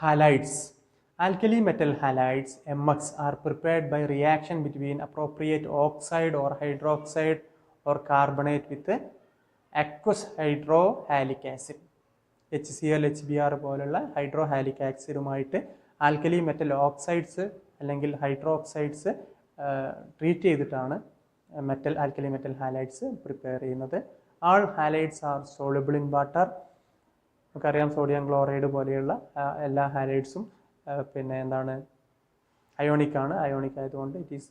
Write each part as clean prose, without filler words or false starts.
Halides. Alkali metal halides MX are prepared by reaction between appropriate oxide or hydroxide or carbonate with aqueous hydrohalic acid. HCl, HBr പോലുള്ള hydrohalic ആസിഡുമായിട്ട് alkali metal oxides അല്ലെങ്കിൽ hydroxides treat ചെയ്തിട്ടാണ് alkali metal halides prepare ചെയ്യുന്നത്. All halides are soluble in water. നമുക്കറിയാം sodium chloride പോലെയുള്ള എല്ലാ ഹാലൈഡ്സും പിന്നെ എന്താണ് അയോണിക് ആണ്. അയോണിക് ആയതുകൊണ്ട് it is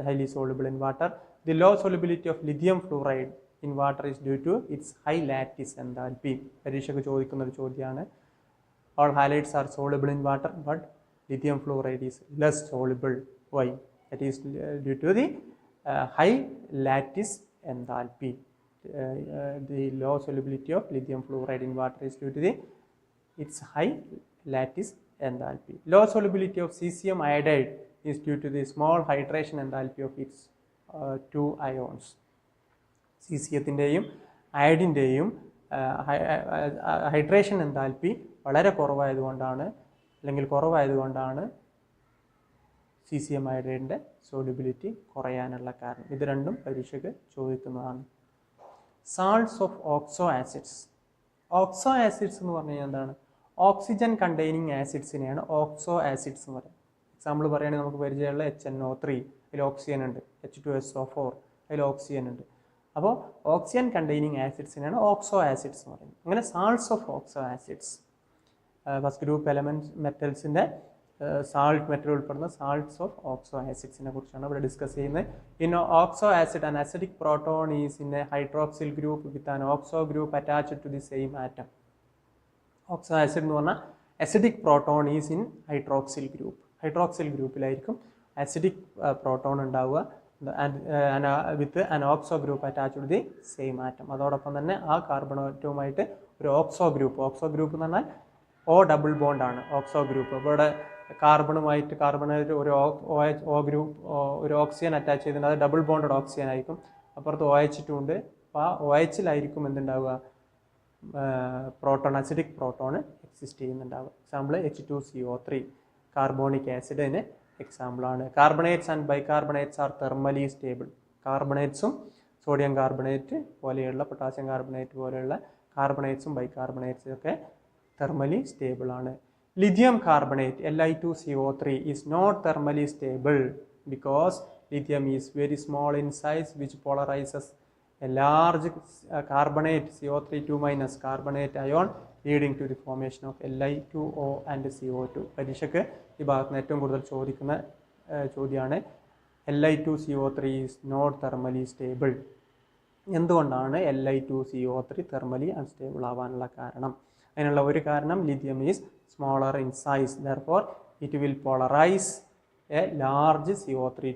highly soluble in water. The low solubility of lithium fluoride in water is due to its high lattice enthalpy. പരീക്ഷയ്ക്ക് ചോദിക്കുന്ന ഒരു ചോദ്യമാണ്. All halides are soluble in water but lithium fluoride is less soluble. Why? That is due to the high lattice enthalpy. The low solubility of lithium fluoride in water is due to its high lattice enthalpy. Low solubility of cesium iodide is due to the small hydration enthalpy of its two ions. സീസിയത്തിൻ്റെയും അയഡിൻ്റെയും hydration enthalpy വളരെ കുറവായതുകൊണ്ടാണ് caesium അയഡൈഡിൻ്റെ solubility കുറയാനുള്ള കാരണം. ഇത് രണ്ടും പരീക്ഷയ്ക്ക് ചോദിക്കുന്നതാണ്. Salts of oxo acids. Oxo acids എന്ന് പറഞ്ഞു കഴിഞ്ഞാൽ എന്താണ്? ഓക്സിജൻ കണ്ടെയ്നിങ് ആസിഡ്സിനെയാണ് ഓക്സോ ആസിഡ്സ് എന്ന് പറയുന്നത്. എക്സാമ്പിൾ പറയുകയാണെങ്കിൽ നമുക്ക് പരിചയമുള്ള HNO3, അതിൽ ഓക്സിജൻ ഉണ്ട്. H2SO4, അതിൽ ഓക്സിജൻ ഉണ്ട്. അപ്പോൾ ഓക്സിജൻ കണ്ടെയ്നിങ് ആസിഡ്സിനെയാണ് ഓക്സോ ആസിഡ്സ് എന്ന് പറയുന്നത്. അങ്ങനെ salts of oxo acids, first group elements മെറ്റൽസിൻ്റെ സാൾട്ട് മെറ്റൽ ഉൾപ്പെടുന്ന സാൾട്ട്സ് ഓഫ് ഓക്സോ ആസിഡ്സിനെ കുറിച്ചാണ് ഇവിടെ ഡിസ്കസ് ചെയ്യുന്നത്. In oxo acid an acidic proton is in a hydroxyl group with an oxo group attached to the same atom. Oxo acid എന്ന് പറഞ്ഞാൽ acidic proton is in hydroxyl group. Hydroxyl ഗ്രൂപ്പിലായിരിക്കും acidic proton ഉണ്ടാവുക with an oxo group attached to the same atom. അതോടൊപ്പം തന്നെ ആ കാർബണേറ്റുമായിട്ട് ഒരു oxo group എന്ന് പറഞ്ഞാൽ O ഡബിൾ ബോണ്ടാണ് ഓക്സോ ഗ്രൂപ്പ്. ഇവിടെ കാർബണായിട്ട് ഒരു ഗ്രൂപ്പ് ഒരു ഓക്സിജൻ അറ്റാച്ച് ചെയ്തിട്ടുണ്ട്. അത് ഡബിൾ ബോണ്ടഡ് ഓക്സിജൻ ആയിരിക്കും. അപ്പുറത്ത് OH2 ഉണ്ട്. അപ്പോൾ ആ OHലായിരിക്കും എന്തുണ്ടാവുക? അസിഡിക് പ്രോട്ടോൺ എക്സിസ്റ്റ് ചെയ്യുന്നുണ്ടാവുക. എക്സാമ്പിൾ H2CO3 കാർബോണിക് ആസിഡിന് എക്സാമ്പിളാണ്. Carbonates and bicarbonates are thermally stable. കാർബണേറ്റ്സും സോഡിയം കാർബണേറ്റ് പോലെയുള്ള പൊട്ടാസ്യം കാർബണേറ്റ് പോലെയുള്ള കാർബണേറ്റ്സും ബൈകാർബണേറ്റ്സും ഒക്കെ thermally stable ആണ്. Lithium carbonate Li2CO3 is not thermally stable because lithium is very small in size which polarizes a large carbonate CO3 carbonate ion leading to the formation of Li2O and CO2. പരീക്ഷയ്ക്ക് ഈ ഭാഗത്ത് ഏറ്റവും കൂടുതൽ ചോദിക്കുന്ന ചോദ്യമാണ് Li2CO3 is not thermally stable. എന്തുകൊണ്ടാണ് Li2CO3 thermally unstable ആവാനുള്ള കാരണം? അതിനുള്ള ഒരു കാരണം lithium is smaller in size, therefore it will polarise A large CO3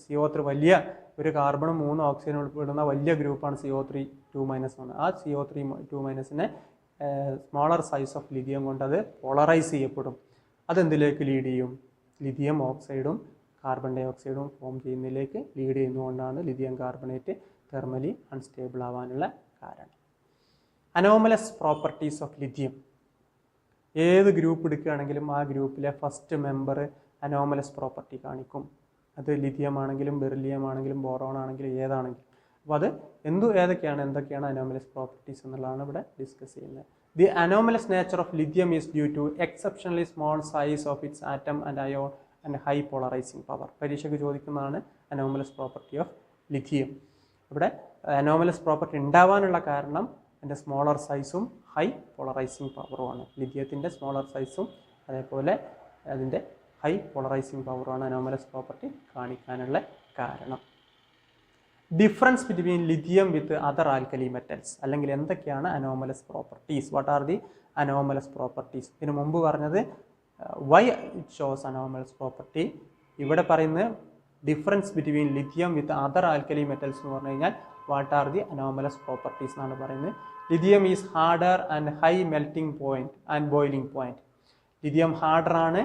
CO3 വലിയ ഒരു കാർബണും 3 ഓക്സിജൻ ഉൾപ്പെടുന്ന വലിയ ഗ്രൂപ്പാണ് CO3 ആ CO3 smaller size of lithium കൊണ്ട് അത് പോളറൈസ് ചെയ്യപ്പെടും. അതെന്തിലേക്ക് ലീഡ് ചെയ്യും? ലിഥിയം ഓക്സൈഡും കാർബൺ ഡൈ ഓക്സൈഡും ഫോം ചെയ്യുന്നതിലേക്ക് ലീഡ് ചെയ്യുന്നതുകൊണ്ടാണ് ലിഥിയം കാർബണേറ്റ് തെർമലി അൺസ്റ്റേബിൾ ആവാനുള്ള കാരണം. Anomalous properties of lithium. ഏത് ഗ്രൂപ്പ് എടുക്കുകയാണെങ്കിലും ആ ഗ്രൂപ്പിലെ ഫസ്റ്റ് മെമ്പർ അനോമലസ് പ്രോപ്പർട്ടി കാണിക്കും. അത് ലിഥിയം ആണെങ്കിലും ബെറിലിയം ആണെങ്കിലും ബോറോൺ ആണെങ്കിലും ഏതാണെങ്കിലും. അപ്പോൾ അത് എന്തൊക്കെയാണ് അനോമലസ് പ്രോപ്പർട്ടീസ് എന്നുള്ളതാണ് ഇവിടെ ഡിസ്കസ് ചെയ്യുന്നത്. The anomalous nature of lithium is due to exceptionally small size of its atom and ion and high polarising power. പരീക്ഷയ്ക്ക് ചോദിക്കുന്നതാണ് അനോമലസ് പ്രോപ്പർട്ടി ഓഫ് ലിഥിയം. ഇവിടെ അനോമലസ് പ്രോപ്പർട്ടി ഉണ്ടാവാനുള്ള കാരണം അതിൻ്റെ സ്മോളർ സൈസും ഹൈ പോളറൈസിങ് പവറുമാണ്. ലിഥിയത്തിൻ്റെ സ്മോളർ സൈസും അതേപോലെ അതിൻ്റെ ഹൈ പോളറൈസിങ് പവറുമാണ് അനോമലസ് പ്രോപ്പർട്ടി കാണിക്കാനുള്ള കാരണം. Difference between lithium with other alkali metals, അല്ലെങ്കിൽ എന്തൊക്കെയാണ് anomalous properties? What are the anomalous properties? ഇതിനു മുമ്പ് പറഞ്ഞത് why it shows anomalous property. ഇവിടെ പറയുന്നത് difference between lithium with other alkali metals എന്ന് പറഞ്ഞു കഴിഞ്ഞാൽ what are the anomalous properties എന്നാണ് പറയുന്നത്. Lithium is harder and high melting point and boiling point. Lithium harder ആണ്,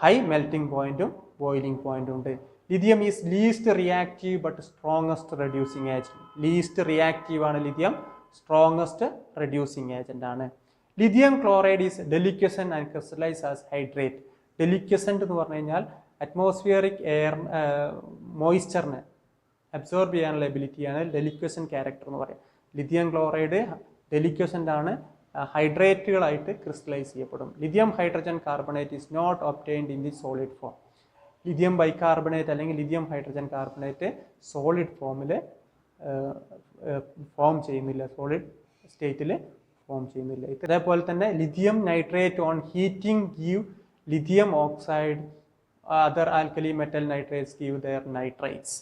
ഹൈ മെൽറ്റിംഗ് പോയിന്റും boiling പോയിന്റും ഉണ്ട്. Lithium is least reactive but strongest reducing agent. Least reactive ആണ് ലിഥിയം, സ്ട്രോങ്ങസ്റ്റ് റെഡ്യൂസിങ് ഏജന്റ് ആണ്. Lithium chloride is deliquescent and crystallise as hydrate. ഡെലിക്വസെന്റ് എന്ന് പറഞ്ഞു കഴിഞ്ഞാൽ atmospheric air മോയ്സ്ചറിനെ absorb ചെയ്യാനുള്ള എബിലിറ്റിയാണ് ഡെലിക്വസെന്റ് ക്യാരക്ടർ എന്ന് പറയാം. ലിഥിയം ക്ലോറൈഡ് ഡെലിക്വസെന്റ് ആണ്, ഹൈഡ്രേറ്റുകളായിട്ട് ക്രിസ്റ്റലൈസ് ചെയ്യപ്പെടും. Lithium hydrogen carbonate is not obtained in the solid form. Lithium bicarbonate അല്ലെങ്കിൽ ലിഥിയം ഹൈഡ്രജൻ കാർബണേറ്റ് സോളിഡ് ഫോമിൽ ഫോം ചെയ്യുന്നില്ല, സോളിഡ് സ്റ്റേറ്റിൽ ഫോം ചെയ്യുന്നില്ല. ഇതേപോലെ തന്നെ lithium nitrate on heating give lithium oxide, other alkali metal nitrates give their nitrites.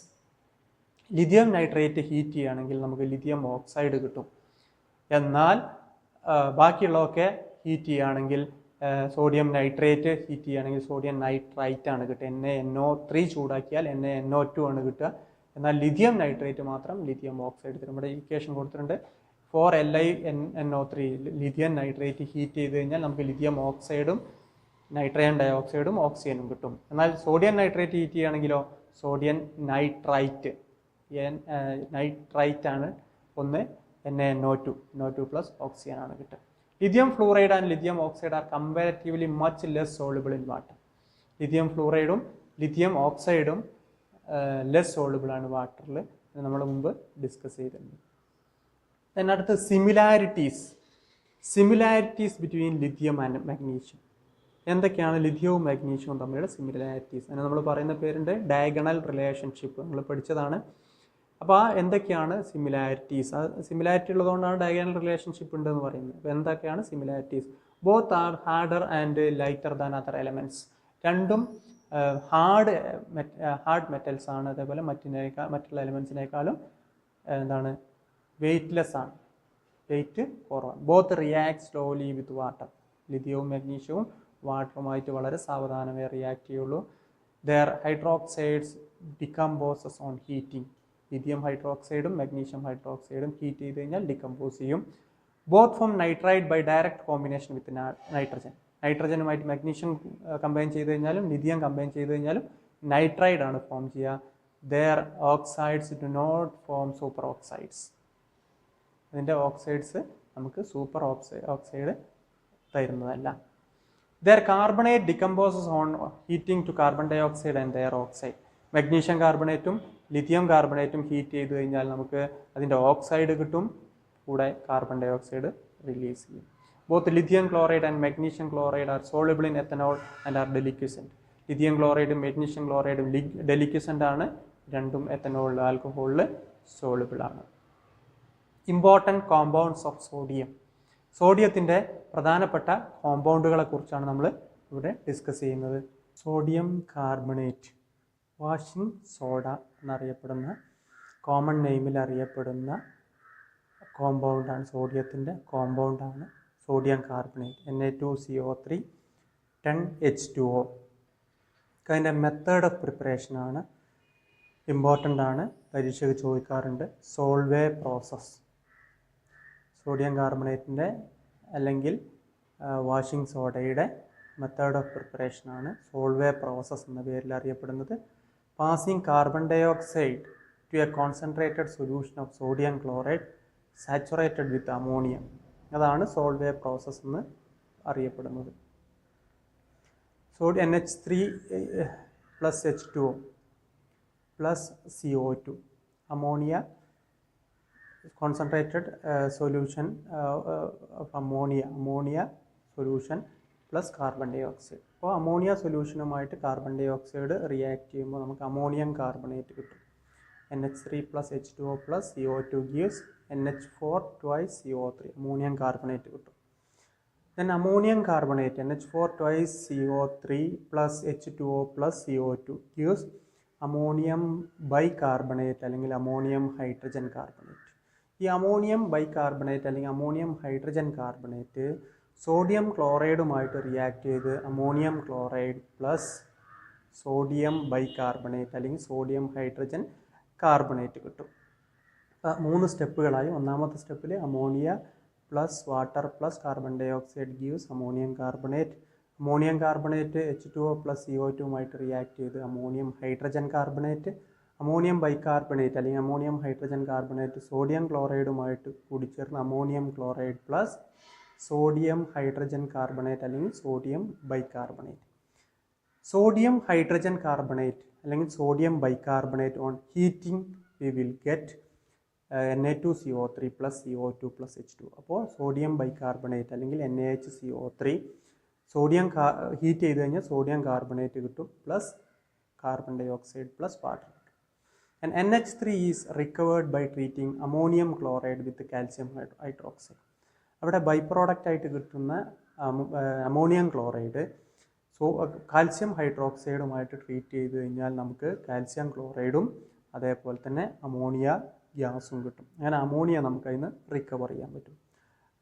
Lithium nitrate heat ചെയ്യുകയാണെങ്കിൽ നമുക്ക് lithium oxide കിട്ടും. എന്നാൽ ബാക്കിയുള്ളതൊക്കെ ഹീറ്റ് ചെയ്യുകയാണെങ്കിൽ സോഡിയം നൈട്രേറ്റ് ഹീറ്റ് ചെയ്യുകയാണെങ്കിൽ സോഡിയം നൈട്രൈറ്റ് ആണ് കിട്ടുക. NaNO3 ചൂടാക്കിയാൽ NaNO2 ആണ് കിട്ടുക. എന്നാൽ ലിഥിയം നൈട്രേറ്റ് മാത്രം ലിഥിയം ഓക്സൈഡ് തരും. ഇവിടെ ഇക്വേഷൻ കൊടുത്തിട്ടുണ്ട്. 4LiNO3 ലിഥിയം നൈട്രേറ്റ് ഹീറ്റ് ചെയ്ത് കഴിഞ്ഞാൽ നമുക്ക് ലിഥിയം ഓക്സൈഡും നൈട്രജൻ ഡയോക്സൈഡും ഓക്സിജനും കിട്ടും. എന്നാൽ സോഡിയം നൈട്രേറ്റ് ഹീറ്റ് ചെയ്യുകയാണെങ്കിലോ സോഡിയം നൈട്രൈറ്റ് ആണ് ഒന്ന്, NaNO2 പ്ലസ് ഓക്സിജൻ ആണ് കിട്ടുക. Lithium fluoride and lithium oxide are comparatively much less soluble in water. Lithium ഫ്ലൂറൈഡും ലിഥിയം ഓക്സൈഡും ലെസ് സോളുബിൾ ആണ് വാട്ടറിൽ. നമ്മൾ മുമ്പ് ഡിസ്കസ് ചെയ്തിട്ടുണ്ട്. അടുത്ത് similarities between lithium and magnesium. എന്തൊക്കെയാണ് ലിഥിയവും മാഗ്നീഷ്യവും തമ്മിലുള്ള സിമിലാരിറ്റീസ്? അതിന് നമ്മൾ പറയുന്ന പേരുണ്ട് ഡയഗണൽ റിലേഷൻഷിപ്പ്. നമ്മൾ പഠിച്ചതാണ്. അപ്പോൾ എന്തൊക്കെയാണ് സിമിലാരിറ്റീസ്? സിമിലാരിറ്റി ഉള്ളതുകൊണ്ടാണ് ഡയഗണൽ റിലേഷൻഷിപ്പ് ഉണ്ടെന്ന് പറയുന്നത്. അപ്പോൾ എന്തൊക്കെയാണ് സിമിലാരിറ്റീസ്? Both are harder and lighter than other elements. രണ്ടും ഹാർഡ് മെറ്റൽസ് ആണ്. അതേപോലെ മറ്റുള്ള എലമെൻസിനേക്കാളും എന്താണ് വെയ്റ്റ്ലെസ് ആണ്, വെയിറ്റ് കുറവാണ്. Both react slowly with water. ലിഥിയവും മാഗ്നീഷ്യവും വാട്ടറുമായിട്ട് വളരെ സാവധാനമേ റിയാക്ട് ചെയ്യുള്ളൂ. Their hydroxides decomposes on heating. Lithium ഹൈഡ്രോക്സൈഡും മാഗ്നീഷ്യം ഹൈഡ്രോക്സൈഡും ഹീറ്റ് ചെയ്ത് കഴിഞ്ഞാൽ ഡികമ്പോസ് ചെയ്യും. Both form nitride by direct combination with nitrogen. നൈട്രജനുമായിട്ട് മാഗ്നീഷ്യം കമ്പൈൻ ചെയ്ത് കഴിഞ്ഞാലും ലിഥിയം കമ്പൈൻ ചെയ്ത് കഴിഞ്ഞാലും നൈട്രൈഡ് ആണ് ഫോം ചെയ്യുക. Their oxides do not form superoxides. അതിൻ്റെ ഓക്സൈഡ്സ് നമുക്ക് സൂപ്പർ ഓക്സൈഡ് തരുന്നതല്ല. Their carbonate decomposes on heating to carbon dioxide and their oxide. Magnesium കാർബണേറ്റും ലിഥിയം കാർബണേറ്റും ഹീറ്റ് ചെയ്ത് കഴിഞ്ഞാൽ നമുക്ക് അതിൻ്റെ ഓക്സൈഡ് കിട്ടും, കൂടെ കാർബൺ ഡൈ ഓക്സൈഡ് റിലീസ് ചെയ്യും. Both lithium chloride and magnesium chloride are soluble in ethanol and are deliquescent. Lithium ക്ലോറൈഡും മാഗ്നീഷ്യം ക്ലോറൈഡും ഡെലിക്വസെന്റ് ആണ്. രണ്ടും എത്തനോളിൽ ആൽക്കഹോളിൽ സോളുബിൾ ആണ്. Important compounds of sodium. സോഡിയത്തിൻ്റെ പ്രധാനപ്പെട്ട കോമ്പൗണ്ടുകളെ കുറിച്ചാണ് നമ്മൾ ഇവിടെ ഡിസ്കസ് ചെയ്യുന്നത്. സോഡിയം കാർബണേറ്റ്, വാഷിംഗ് സോഡ എന്നറിയപ്പെടുന്ന കോമൺ നെയിമിൽ അറിയപ്പെടുന്ന കോമ്പൗണ്ടാണ്, സോഡിയത്തിൻ്റെ കോമ്പൗണ്ടാണ് സോഡിയം കാർബണേറ്റ്. Na2CO3 10H2O. അതിൻ്റെ മെത്തേഡ് ഓഫ് പ്രിപ്പറേഷനാണ് ഇമ്പോർട്ടൻ്റ് ആണ്, പരീക്ഷയ്ക്ക് ചോദിക്കാറുണ്ട്. Solvay process. സോഡിയം കാർബണേറ്റിൻ്റെ അല്ലെങ്കിൽ വാഷിംഗ് സോഡയുടെ മെത്തേഡ് ഓഫ് പ്രിപ്പറേഷനാണ് സോൾവേ പ്രോസസ് എന്ന പേരിൽ അറിയപ്പെടുന്നത്. Passing carbon dioxide to a concentrated solution of sodium chloride saturated with ammonia. അതാണ് സോൾവേ പ്രോസസ് എന്ന് അറിയപ്പെടുന്നത്. NH3 plus H2O plus CO2 ammonia, concentrated solution of ammonia solution plus carbon dioxide. അപ്പോൾ ammonia സൊല്യൂഷനുമായിട്ട് carbon dioxide react ചെയ്യുമ്പോൾ നമുക്ക് ammonium carbonate കിട്ടും. NH3 plus H2O plus CO2 gives NH4 twice CO3. Ammonium carbonate കിട്ടും. Then ammonium carbonate NH4 twice CO3 plus H2O plus CO2 gives ammonium bicarbonate അല്ലെങ്കിൽ ammonium hydrogen carbonate. ഈ ammonium bicarbonate അല്ലെങ്കിൽ ammonium hydrogen carbonate sodium ക്ലോറൈഡുമായിട്ട് react ചെയ്ത് ammonium chloride plus sodium bicarbonate അല്ലെങ്കിൽ sodium hydrogen carbonate കിട്ടും. 3 സ്റ്റെപ്പുകളായി. ഒന്നാമത്തെ സ്റ്റെപ്പിൽ ammonia plus water plus carbon dioxide gives ammonium carbonate. Ammonium carbonate H2O plus CO2മായിട്ട് റിയാക്ട് ചെയ്ത് ammonium hydrogen carbonate. Ammonium bicarbonate അല്ലെങ്കിൽ അമോണിയം ഹൈഡ്രജൻ കാർബണേറ്റ് സോഡിയം ക്ലോറൈഡുമായിട്ട് കൂടിച്ചേർന്ന് ammonium chloride plus sodium hydrogen carbonate അല്ലെങ്കിൽ sodium bicarbonate. Sodium hydrogen carbonate അല്ലെങ്കിൽ sodium bicarbonate on heating we will get Na2CO3 plus CO2 plus H2. അപ്പോൾ sodium bicarbonate അല്ലെങ്കിൽ NaHCO3 sodium heat ചെയ്ത് കഴിഞ്ഞാൽ sodium carbonate കിട്ടും plus carbon dioxide plus water കിട്ടും. And NH3 is recovered by treating ammonium chloride with calcium hydroxide. അവിടെ by product ആയിട്ട് കിട്ടുന്ന ammonium chloride calcium ഹൈഡ്രോക്സൈഡുമായിട്ട് treat ചെയ്ത് കഴിഞ്ഞാൽ നമുക്ക് കാൽസ്യം ക്ലോറൈഡും അതേപോലെ തന്നെ അമോണിയ ഗ്യാസും കിട്ടും. അങ്ങനെ അമോണിയ നമുക്ക് അതിന് റിക്കവർ ചെയ്യാൻ പറ്റും.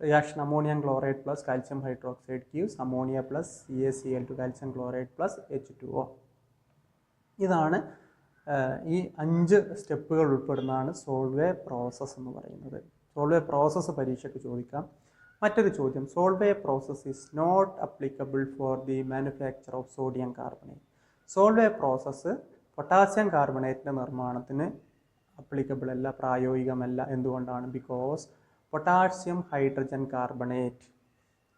Reaction ammonium chloride plus calcium hydroxide gives ammonia plus CaCl2 calcium chloride plus H2O. ഇതാണ് ഈ 5 സ്റ്റെപ്പുകൾ ഉൾപ്പെടുന്നതാണ് സോൾവേ പ്രോസസ്സ് എന്ന് പറയുന്നത്. സോൾവേ പ്രോസസ്സ് പരീക്ഷയ്ക്ക് ചോദിക്കാം. മറ്റൊരു ചോദ്യം, Solvay process is not applicable for the manufacture of sodium carbonate. Solvay process potassium കാർബണേറ്റിൻ്റെ നിർമ്മാണത്തിന് അപ്ലിക്കബിൾ അല്ല, പ്രായോഗികമല്ല. എന്തുകൊണ്ടാണ്? Because potassium hydrogen carbonate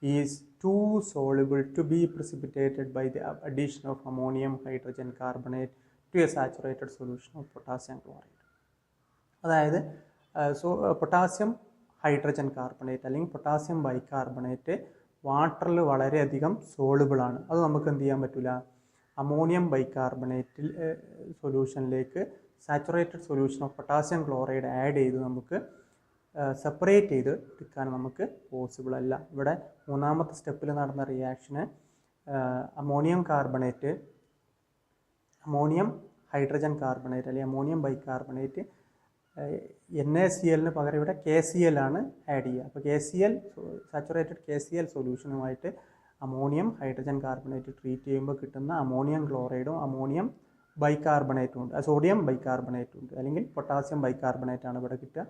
is too soluble to be precipitated by the addition of ammonium hydrogen carbonate to a saturated solution of potassium chloride. അതായത് potassium hydrogen carbonate അല്ലെങ്കിൽ potassium bicarbonate വാട്ടറിൽ വളരെയധികം സോളുബിളാണ്. അത് നമുക്ക് എന്ത് ചെയ്യാൻ പറ്റില്ല, അമോണിയം ബൈകാർബണേറ്റിൽ സൊല്യൂഷനിലേക്ക് saturated solution of potassium chloride add ചെയ്ത് നമുക്ക് സെപ്പറേറ്റ് ചെയ്ത് എടുക്കാൻ നമുക്ക് പോസിബിൾ അല്ല. ഇവിടെ മൂന്നാമത്തെ സ്റ്റെപ്പിൽ നടന്ന റിയാക്ഷന് അമോണിയം ഹൈഡ്രജൻ കാർബണേറ്റ് അല്ലെങ്കിൽ അമോണിയം ബൈകാർബണേറ്റ് NaCl പകരം ഇവിടെ KCl ആണ് ആഡ് ചെയ്യുക. അപ്പോൾ സാച്ചുറേറ്റഡ് KCl സൊല്യൂഷനുമായിട്ട് അമോണിയം ഹൈഡ്രജൻ കാർബണേറ്റ് ട്രീറ്റ് ചെയ്യുമ്പോൾ കിട്ടുന്ന അമോണിയം ക്ലോറൈഡും അമോണിയം ബൈകാർബണേറ്റും ഉണ്ട്, സോഡിയം ബൈകാർബണേറ്റും ഉണ്ട്, അല്ലെങ്കിൽ പൊട്ടാസ്യം ബൈകാർബണേറ്റ് ആണ് ഇവിടെ കിട്ടുക.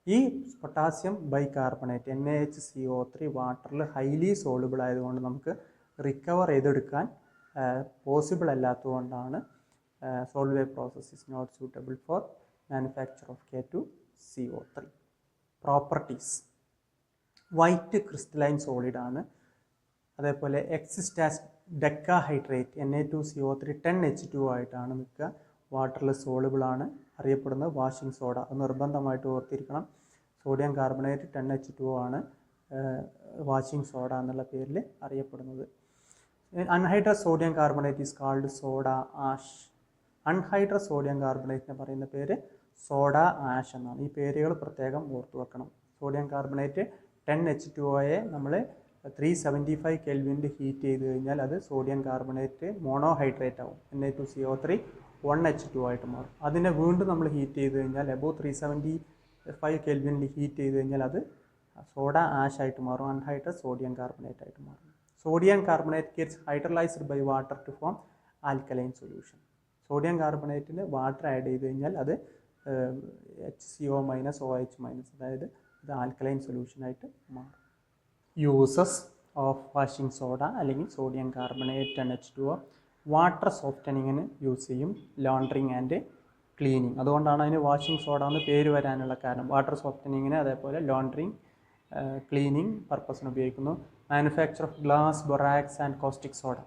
ഈ പൊട്ടാസ്യം ബൈകാർബണേറ്റ് NaHCO3 വാട്ടറിൽ ഹൈലി സോളുബിൾ ആയതുകൊണ്ട് നമുക്ക് റിക്കവർ ചെയ്തെടുക്കാൻ പോസിബിൾ അല്ലാത്തതുകൊണ്ടാണ് Solvay process is not suitable for manufacture of K2CO3. Properties: white crystalline solid ആണ്. അതേപോലെ exist as decahydrate Na2CO3 10H2 ആയിട്ടാണ് നിൽക്കുക. വാട്ടറിൽ സോളുബിൾ ആണ്, അറിയപ്പെടുന്നത് വാഷിംഗ് സോഡ. അത് നിർബന്ധമായിട്ട് ഓർത്തിരിക്കണം. സോഡിയം കാർബണേറ്റ് 10H2 ആണ് വാഷിംഗ് സോഡ എന്നുള്ള പേരിൽ അറിയപ്പെടുന്നത്. Anhydrous sodium carbonate is called soda ash. Anhydrous sodium കാർബണേറ്റിനെ പറയുന്ന പേര് സോഡ ആഷ് എന്നാണ്. ഈ പേരുകൾ പ്രത്യേകം ഓർത്തു വെക്കണം. സോഡിയം കാർബണേറ്റ് 10H2Oയെ നമ്മൾ 375 കെൽവിനിൽ ഹീറ്റ് ചെയ്ത് കഴിഞ്ഞാൽ അത് സോഡിയം കാർബണേറ്റ് മോണോഹൈഡ്രേറ്റ് ആവും. Na2CO3 1H2 ആയിട്ട് മാറും. അതിനെ വീണ്ടും നമ്മൾ ഹീറ്റ് ചെയ്ത് കഴിഞ്ഞാൽ എബോവ് 375 കെൽവിനിൽ ഹീറ്റ് ചെയ്ത് കഴിഞ്ഞാൽ അത് സോഡ ആഷ് ആയിട്ട് മാറും, അൺഹൈഡ്രസ് സോഡിയം കാർബണേറ്റ് ആയിട്ട് മാറും. Sodium carbonate gets hydrolysed by water to form alkaline solution. Sodium കാർബണേറ്റിൽ വാട്ടർ ആഡ് ചെയ്ത് കഴിഞ്ഞാൽ അത് HCO-OH- അതായത് ഇത് ആൽക്കലൈൻ സൊല്യൂഷനായിട്ട് മാറും. യൂസസ് ഓഫ് വാഷിംഗ് സോഡ അല്ലെങ്കിൽ സോഡിയം കാർബണേറ്റ് 10H2O വാട്ടർ സോഫ്റ്റനിങ്ങിന് യൂസ് ചെയ്യും, ലോണ്ടറിങ് ആൻഡ് ക്ലീനിങ്. അതുകൊണ്ടാണ് അതിന് വാഷിംഗ് സോഡ എന്ന് പേര് വരാനുള്ള കാരണം. വാട്ടർ സോഫ്റ്റനിങ്ങിന് അതേപോലെ ലോണ്ടറിങ് ക്ലീനിങ് പർപ്പസിന് ഉപയോഗിക്കുന്നു. Manufacture of glass, borax and caustic soda.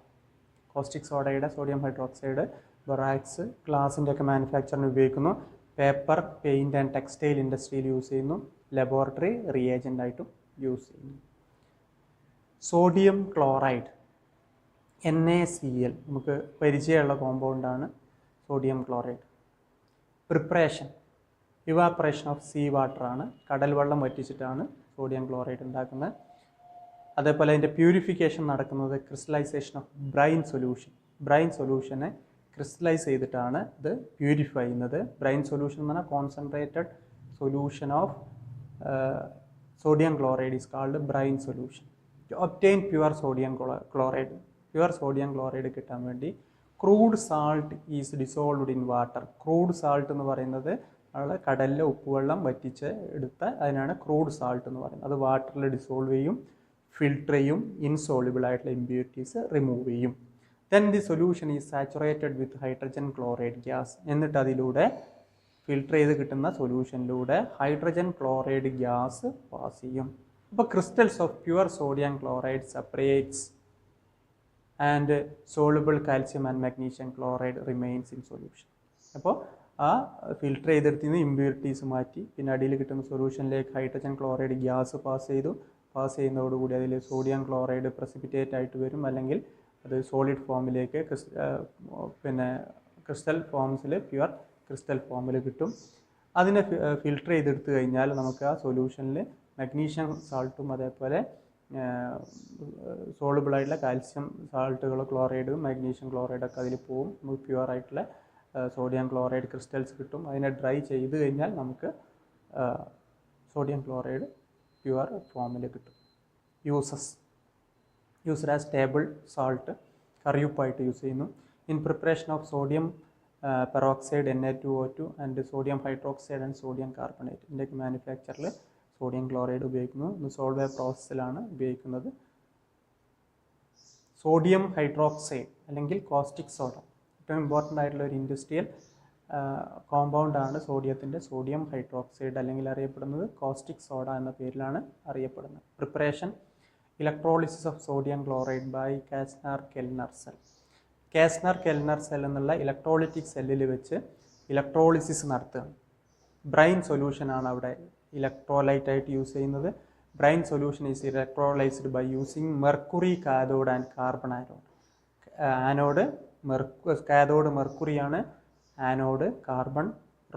Caustic സോഡയുടെ സോഡിയം ഹൈഡ്രോക്സൈഡ്, ബൊറാക്സ്, ഗ്ലാസിൻ്റെ ഒക്കെ മാനുഫാക്ചറിന് ഉപയോഗിക്കുന്നു. പേപ്പർ, പെയിൻറ്റ് ആൻഡ് ടെക്സ്റ്റൈൽ ഇൻഡസ്ട്രിയിൽ യൂസ് ചെയ്യുന്നു. ലബോറട്ടറി റിയേജൻ്റ് ആയിട്ടും യൂസ് ചെയ്യുന്നു. സോഡിയം ക്ലോറൈഡ് NaCl നമുക്ക് പരിചയമുള്ള കോമ്പൗണ്ടാണ് sodium chloride. Preparation evaporation of sea വാട്ടറാണ്. കടൽ വെള്ളം വറ്റിച്ചിട്ടാണ് സോഡിയം ക്ലോറൈഡ് ഉണ്ടാക്കുന്നത്. അതേപോലെ അതിൻ്റെ പ്യൂരിഫിക്കേഷൻ നടക്കുന്നത് crystallisation of brine solution. Brine സൊല്യൂഷനെ ക്രിസ്റ്റലൈസ് ചെയ്തിട്ടാണ് ഇത് പ്യൂരിഫൈ ചെയ്യുന്നത്. ബ്രൈൻ സൊല്യൂഷൻ എന്ന് പറഞ്ഞാൽ concentrated solution of sodium chloride is called brine solution. To obtain pure sodium chloride, കിട്ടാൻ വേണ്ടി crude salt is dissolved in water. crude salt എന്ന് പറയുന്നത് നമ്മൾ കടലിലെ ഉപ്പുവെള്ളം വറ്റിച്ച് എടുത്ത അതിനാണ് ക്രൂഡ് സാൾട്ട് എന്ന് പറയുന്നത്. അത് വാട്ടറിൽ ഡിസോൾവ് ചെയ്യും, ഫിൽട്ടർ ചെയ്യും, ഇൻസോളിബിൾ ആയിട്ടുള്ള ഇമ്പ്യൂരിറ്റീസ് റിമൂവ് ചെയ്യും. Then the solution is saturated with hydrogen chloride gas. എന്നിട്ട് അതിലൂടെ ഫിൽട്ടർ ചെയ്ത് കിട്ടുന്ന സൊല്യൂഷനിലൂടെ ഹൈഡ്രജൻ ക്ലോറൈഡ് ഗ്യാസ് പാസ് ചെയ്യും. അപ്പോൾ crystals of pure sodium chloride separates and soluble calcium and magnesium chloride remains in solution. അപ്പോൾ ആ filter ചെയ്തെടുത്തിന് impurities മാറ്റി പിന്നെ അടിയിൽ കിട്ടുന്ന സൊല്യൂഷനിലേക്ക് ഹൈഡ്രജൻ ക്ലോറൈഡ് ഗ്യാസ് പാസ് ചെയ്യുന്നതോടുകൂടി അതിൽ സോഡിയം ക്ലോറൈഡ് പ്രസിപ്പിറ്റേറ്റ് ആയിട്ട് വരും, അല്ലെങ്കിൽ അത് സോളിഡ് ഫോമിലേക്ക് പിന്നെ ക്രിസ്റ്റൽ ഫോംസിൽ പ്യുവർ ക്രിസ്റ്റൽ ഫോമിൽ കിട്ടും. അതിനെ ഫിൽട്ടർ ചെയ്തെടുത്തു കഴിഞ്ഞാൽ നമുക്ക് ആ സൊല്യൂഷനിൽ മഗ്നീഷ്യം സാൾട്ടും അതേപോലെ സോളുബിളായിട്ടുള്ള കാൽസ്യം സാൾട്ടുകൾ ക്ലോറൈഡും മാഗ്നീഷ്യം ക്ലോറൈഡൊക്കെ അതിൽ പോവും. നമുക്ക് പ്യുവർ ആയിട്ടുള്ള സോഡിയം ക്ലോറൈഡ് ക്രിസ്റ്റൽസ് കിട്ടും. അതിനെ ഡ്രൈ ചെയ്ത് കഴിഞ്ഞാൽ നമുക്ക് സോഡിയം ക്ലോറൈഡ് പ്യുവർ ഫോമിൽ കിട്ടും. യൂസ്ഡ് ആസ് ടേബിൾ സാൾട്ട്, കറിയുപ്പായിട്ട് യൂസ് ചെയ്യുന്നു. In preparation of sodium peroxide Na2O2 and sodium hydroxide and sodium carbonate. ഇതിൻ്റെയൊക്കെ മാനുഫാക്ചറിൽ സോഡിയം ക്ലോറൈഡ് ഉപയോഗിക്കുന്നു. സോൾവേ പ്രോസസ്സിലാണ് ഉപയോഗിക്കുന്നത്. സോഡിയം ഹൈഡ്രോക്സൈഡ് അല്ലെങ്കിൽ കോസ്റ്റിക് സോഡ ഏറ്റവും ഇമ്പോർട്ടൻ്റ് ആയിട്ടുള്ള ഒരു ഇൻഡസ്ട്രിയൽ കോമ്പൗണ്ടാണ് സോഡിയം ഹൈഡ്രോക്സൈഡ്, അല്ലെങ്കിൽ അറിയപ്പെടുന്നത് കോസ്റ്റിക് സോഡ എന്ന പേരിലാണ് അറിയപ്പെടുന്നത്. Preparation electrolysis of sodium chloride by Castner Kellner cell. Castner Kellner cell എന്നുള്ള ഇലക്ട്രോളിറ്റിക് സെല്ലിൽ വെച്ച് ഇലക്ട്രോളിസിസ് നടത്തുകയാണ്. ബ്രൈൻ സൊല്യൂഷനാണ് അവിടെ ഇലക്ട്രോലൈറ്റ് ആയിട്ട് യൂസ് ചെയ്യുന്നത്. Brine solution is electrolysed by using mercury cathode and carbon anode. Cathode മെർക്കുറിയാണ്, ആനോഡ് കാർബൺ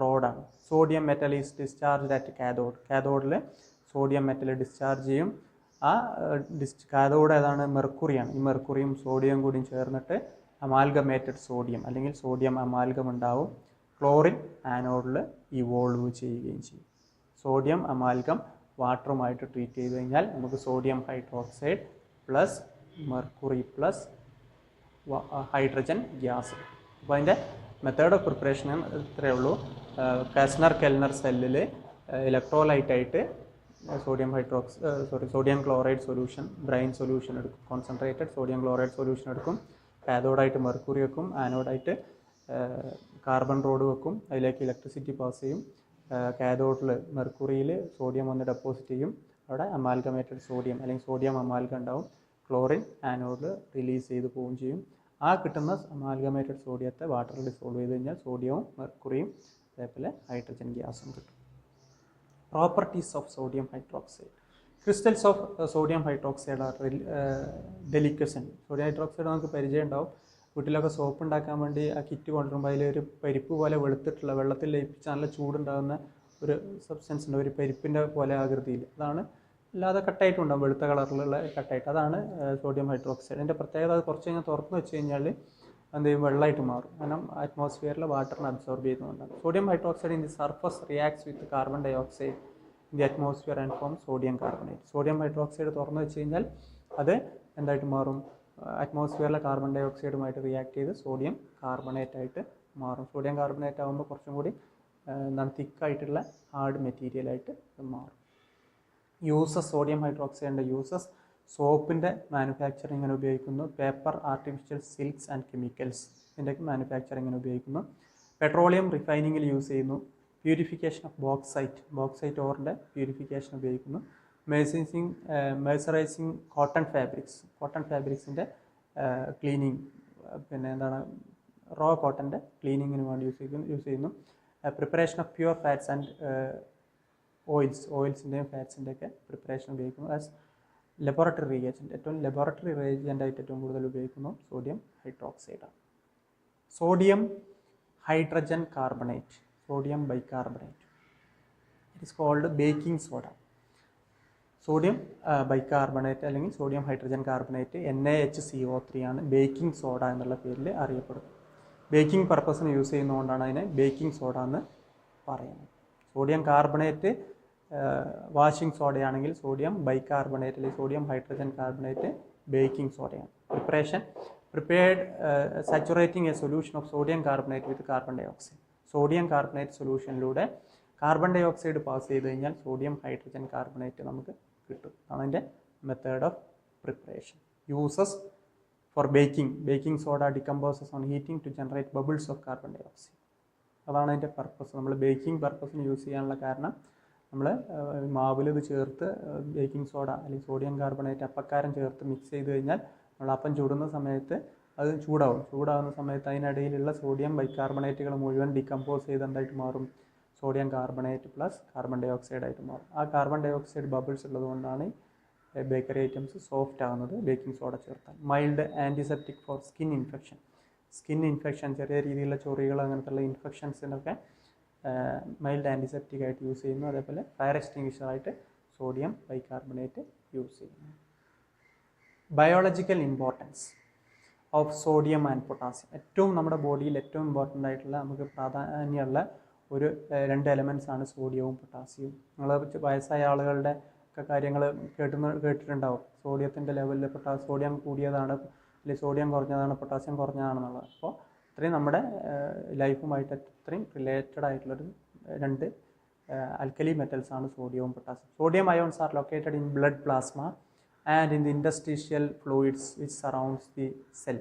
റോഡാണ്. Sodium metal is discharge at കാഥോഡിൽ സോഡിയം മെറ്റൽ ഡിസ്ചാർജ് ചെയ്യും. ആ കാഥോഡ് ഏതാണ്? മെർക്കുറിയാണ്. ഈ മെർക്കുറിയും സോഡിയം കൂടിയും ചേർന്നിട്ട് അമാൽഗമേറ്റഡ് സോഡിയം അല്ലെങ്കിൽ സോഡിയം അമാൽഗം ഉണ്ടാവും. ക്ലോറിൻ ആനോഡിൽ ഇവോൾവ് ചെയ്യുകയും ചെയ്യും. സോഡിയം അമാൽഗം വാട്ടറുമായിട്ട് ട്രീറ്റ് ചെയ്ത് കഴിഞ്ഞാൽ നമുക്ക് sodium hydroxide plus mercury plus hydrogen gas. അപ്പോൾ അതിൻ്റെ മെത്തേഡ് ഓഫ് പ്രിപ്പറേഷൻ ഇത്രയേ ഉള്ളൂ. കാസ്നർ-കെൽനർ സെല്ലിൽ ഇലക്ട്രോലൈറ്റായിട്ട് sodium chloride solution, brine solution എടുക്കും. കോൺസെൻട്രേറ്റഡ് സോഡിയം ക്ലോറൈഡ് സൊല്യൂഷൻ എടുക്കും. കാഥോഡായിട്ട് മെർക്കുറി വെക്കും, ആനോഡായിട്ട് കാർബൺ റോഡ് വെക്കും. അതിലേക്ക് ഇലക്ട്രിസിറ്റി പാസ് ചെയ്യും. കാഥോഡിൽ മെർക്കുറിയിൽ സോഡിയം ഒന്ന് ഡെപ്പോസിറ്റ് ചെയ്യും. അവിടെ അമാൽഗമേറ്റഡ് സോഡിയം അല്ലെങ്കിൽ സോഡിയം അമാൽഗം ഉണ്ടാവും. ക്ലോറിൻ ആനോഡിൽ റിലീസ് ചെയ്ത് പോവുകയും ചെയ്യും. ആ കിട്ടുന്ന അമാൽഗമേറ്റഡ് സോഡിയത്തെ വാട്ടറിൽ ഡിസോൾവ് ചെയ്ത് കഴിഞ്ഞാൽ സോഡിയവും മെർക്കുറിയും അതേപോലെ ഹൈഡ്രജൻ ഗ്യാസും കിട്ടും. Properties of sodium hydroxide. Crystals of sodium hydroxide are deliquescent. Sodium hydroxide നമുക്ക് പരിചയം ഉണ്ടാവും. വീട്ടിലൊക്കെ സോപ്പ് ഉണ്ടാക്കാൻ വേണ്ടി ആ കിറ്റ് കൊണ്ടുവരുമ്പോൾ അതിലൊരു പരിപ്പ് പോലെ വെളുത്തിട്ടുള്ള വെള്ളത്തിൽ ലയിപ്പിച്ച് നല്ല ചൂടുണ്ടാകുന്ന ഒരു സബ്സ്റ്റൻസ് ഉണ്ട്, ഒരു പരിപ്പിൻ്റെ പോലെ ആകൃതിയിൽ. അതാണ്, അല്ലാതെ കട്ടായിട്ടും ഉണ്ടാകും, വെളുത്ത കളറിലുള്ള കട്ടായിട്ട്. അതാണ് സോഡിയം ഹൈഡ്രോക്സൈഡ്. അതിൻ്റെ പ്രത്യേകത അത് കുറച്ച് കഴിഞ്ഞാൽ തുറന്ന് വെച്ച് കഴിഞ്ഞാൽ എന്ത് ചെയ്യും? വെള്ളമായിട്ട് മാറും. കാരണം അറ്റ്മോസ്ഫിയറിലെ വാട്ടറിനെ അബ്സോർബ് ചെയ്യുന്നതുകൊണ്ടാണ്. Sodium hydroxide in the surface reacts with carbon dioxide in the atmosphere and form sodium carbonate. Sodium hydroxide തുറന്ന് വെച്ച് കഴിഞ്ഞാൽ അത് എന്തായിട്ട് മാറും? അറ്റ്മോസ്ഫിയറിലെ കാർബൺ ഡൈ ഓക്സൈഡുമായിട്ട് റിയാക്ട് ചെയ്ത് സോഡിയം കാർബണേറ്റ് ആയിട്ട് മാറും. സോഡിയം കാർബണേറ്റ് ആകുമ്പോൾ കുറച്ചും കൂടി തിക്കായിട്ടുള്ള ഹാർഡ് മെറ്റീരിയലായിട്ട് മാറും. യൂസസ് സോഡിയം ഹൈഡ്രോക്സൈഡിൻ്റെ യൂസസ്: സോപ്പിൻ്റെ മാനുഫാക്ചറിങ്ങിന് ഉപയോഗിക്കുന്നു. Paper, artificial silks and chemicals ഇതിൻ്റെയൊക്കെ മാനുഫാക്ചറിങ്ങിന് ഉപയോഗിക്കുന്നു. പെട്രോളിയം റിഫൈനിങ്ങിൽ യൂസ് ചെയ്യുന്നു. പ്യൂരിഫിക്കേഷൻ ഓഫ് ബോക്സൈറ്റ് ഓറിൻ്റെ പ്യൂരിഫിക്കേഷൻ ഉപയോഗിക്കുന്നു. മെഴ്സറൈസിങ് കോട്ടൺ ഫാബ്രിക്സിൻ്റെ ക്ലീനിങ്, പിന്നെ എന്താണ്, റോ കോട്ടൻ്റെ ക്ലീനിങ്ങിന് വേണ്ടി യൂസ് ചെയ്യുന്നു. Preparation of pure fats and ഓയിൽസിൻ്റെയും ഫാറ്റ്സിൻ്റെയൊക്കെ പ്രിപ്പറേഷൻ ഉപയോഗിക്കുന്നു. ആസ് ലബോറട്ടറി റിയേജൻറ്റ്, ലബോറട്ടറി റിയേജൻ്റായിട്ട് ഏറ്റവും കൂടുതൽ ഉപയോഗിക്കുന്നു സോഡിയം ഹൈഡ്രോക്സൈഡാണ്. Sodium hydrogen carbonate, sodium bicarbonate, it is called baking soda. Sodium bicarbonate അല്ലെങ്കിൽ സോഡിയം ഹൈഡ്രജൻ കാർബണേറ്റ് NaHCO3 ആണ് ബേക്കിംഗ് സോഡ എന്നുള്ള പേരിൽ അറിയപ്പെടുന്നത്. ബേക്കിംഗ് പർപ്പസിന് യൂസ് ചെയ്യുന്നതുകൊണ്ടാണ് അതിനെ ബേക്കിംഗ് സോഡ എന്ന് പറയുന്നത്. സോഡിയം കാർബണേറ്റ് വാഷിംഗ് സോഡയാണെങ്കിൽ സോഡിയം ബൈകാർബണേറ്റ് അല്ലെങ്കിൽ സോഡിയം ഹൈഡ്രജൻ കാർബണേറ്റ് ബേക്കിംഗ് സോഡയാണ്. Prepared saturating a solution of sodium carbonate with carbon dioxide. Sodium carbonate സൊല്യൂഷനിലൂടെ കാർബൺ ഡൈ ഓക്സൈഡ് പാസ് ചെയ്ത് കഴിഞ്ഞാൽ സോഡിയം ഹൈഡ്രജൻ കാർബണേറ്റ് നമുക്ക് കിട്ടും. അതാണ് അതിൻ്റെ method of preparation. Uses for baking soda decomposes on heating to generate bubbles of carbon dioxide. അതാണ് അതിൻ്റെ purpose. നമ്മൾ ബേക്കിംഗ് പർപ്പസിന് യൂസ് ചെയ്യാനുള്ള കാരണം നമ്മൾ മാവിൽ ഇത് ചേർത്ത് ബേക്കിംഗ് സോഡ അല്ലെങ്കിൽ സോഡിയം കാർബണേറ്റ് അപ്പക്കാരം ചേർത്ത് മിക്സ് ചെയ്ത് കഴിഞ്ഞാൽ നമ്മൾ അപ്പം ചൂടുന്ന സമയത്ത് അത് ചൂടാവുന്ന സമയത്ത് അതിനിടയിലുള്ള സോഡിയം ബൈകാർബണേറ്റുകൾ മുഴുവൻ ഡികമ്പോസ് ചെയ്ത് എന്തായിട്ട് മാറും, sodium carbonate plus carbon dioxide ആയിട്ട് മാറും. ആ കാർബൺ ഡൈ ഓക്സൈഡ് ബബിൾസ് ഉള്ളതുകൊണ്ടാണ് ബേക്കറി ഐറ്റംസ് സോഫ്റ്റ് ആകുന്നത് ബേക്കിംഗ് സോഡ ചേർത്താൽ. Mild antiseptic for skin infection. ചെറിയ രീതിയിലുള്ള ചൊറികൾ അങ്ങനത്തെ ഇൻഫെക്ഷൻസിനൊക്കെ മൈൽഡ് ആൻറ്റിസെപ്റ്റിക് ആയിട്ട് യൂസ് ചെയ്യുന്നു. അതേപോലെ ഫയർ എക്സ്റ്റിങ്വിഷറായിട്ട് സോഡിയം ബൈകാർബണേറ്റ് യൂസ് ചെയ്യുന്നു. Biological importance of sodium and potassium. ഏറ്റവും നമ്മുടെ ബോഡിയിൽ ഏറ്റവും ഇമ്പോർട്ടൻ്റ് ആയിട്ടുള്ള നമുക്ക് പ്രാധാന്യമുള്ള ഒരു 2 എലമെൻറ്റ്സ് ആണ് സോഡിയവും പൊട്ടാസ്യവും. നിങ്ങൾ വയസ്സായ ആളുകളുടെ ഒക്കെ കാര്യങ്ങൾ കേട്ടിട്ടുണ്ടാവും. സോഡിയത്തിൻ്റെ ലെവലിൽ സോഡിയം കൂടിയതാണ് അല്ലെങ്കിൽ സോഡിയം കുറഞ്ഞതാണ്, പൊട്ടാസ്യം കുറഞ്ഞതാണെന്നുള്ളത്. അപ്പോൾ ഇത്രയും നമ്മുടെ ലൈഫുമായിട്ട് ഇത്രയും റിലേറ്റഡ് ആയിട്ടുള്ളൊരു 2 alkali metals ആണ് സോഡിയവും potassium. Sodium ions are located in blood plasma and in the interstitial fluids which surrounds the cell.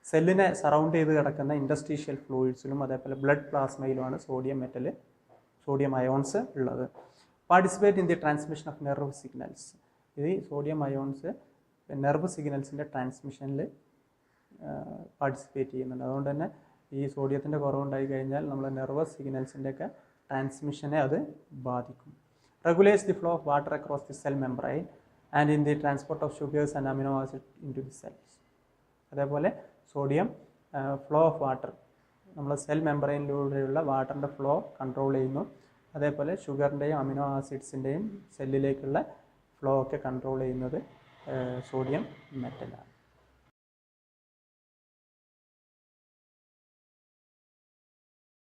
സെല്ലിനെ സറൗണ്ട് ചെയ്ത് കിടക്കുന്ന ഇൻഡസ്ട്രീഷ്യൽ ഫ്ലൂയിഡ്സിലും അതേപോലെ ബ്ലഡ് പ്ലാസ്മയിലുമാണ് സോഡിയം അയോൺസ് ഉള്ളത്. Participate in the transmission of nerve signals. ഇത് സോഡിയം അയോൺസ് നെർവ് സിഗ്നൽസിൻ്റെ ട്രാൻസ്മിഷനിൽ പാർട്ടിസിപ്പേറ്റ് ചെയ്യുന്നുണ്ട്. അതുകൊണ്ട് തന്നെ ഈ സോഡിയത്തിൻ്റെ കുറവുണ്ടായി കഴിഞ്ഞാൽ നമ്മൾ നെർവസ് സിഗ്നൽസിൻ്റെയൊക്കെ ട്രാൻസ്മിഷനെ അത് ബാധിക്കും. Regulates the flow of water across the cell membrane and in the transport of sugars and amino acid into the cells. അതേപോലെ സോഡിയം ഫ്ലോ ഓഫ് വാട്ടർ, നമ്മൾ സെൽ മെംബ്രെയിനിലൂടെയുള്ള വാട്ടറിൻ്റെ ഫ്ലോ കൺട്രോൾ ചെയ്യുന്നു. അതേപോലെ ഷുഗറിൻ്റെയും അമിനോ ആസിഡ്സിൻ്റെയും സെല്ലിലേക്കുള്ള ഫ്ലോ ഒക്കെ കൺട്രോൾ ചെയ്യുന്നത് സോഡിയം മെറ്റലാണ്.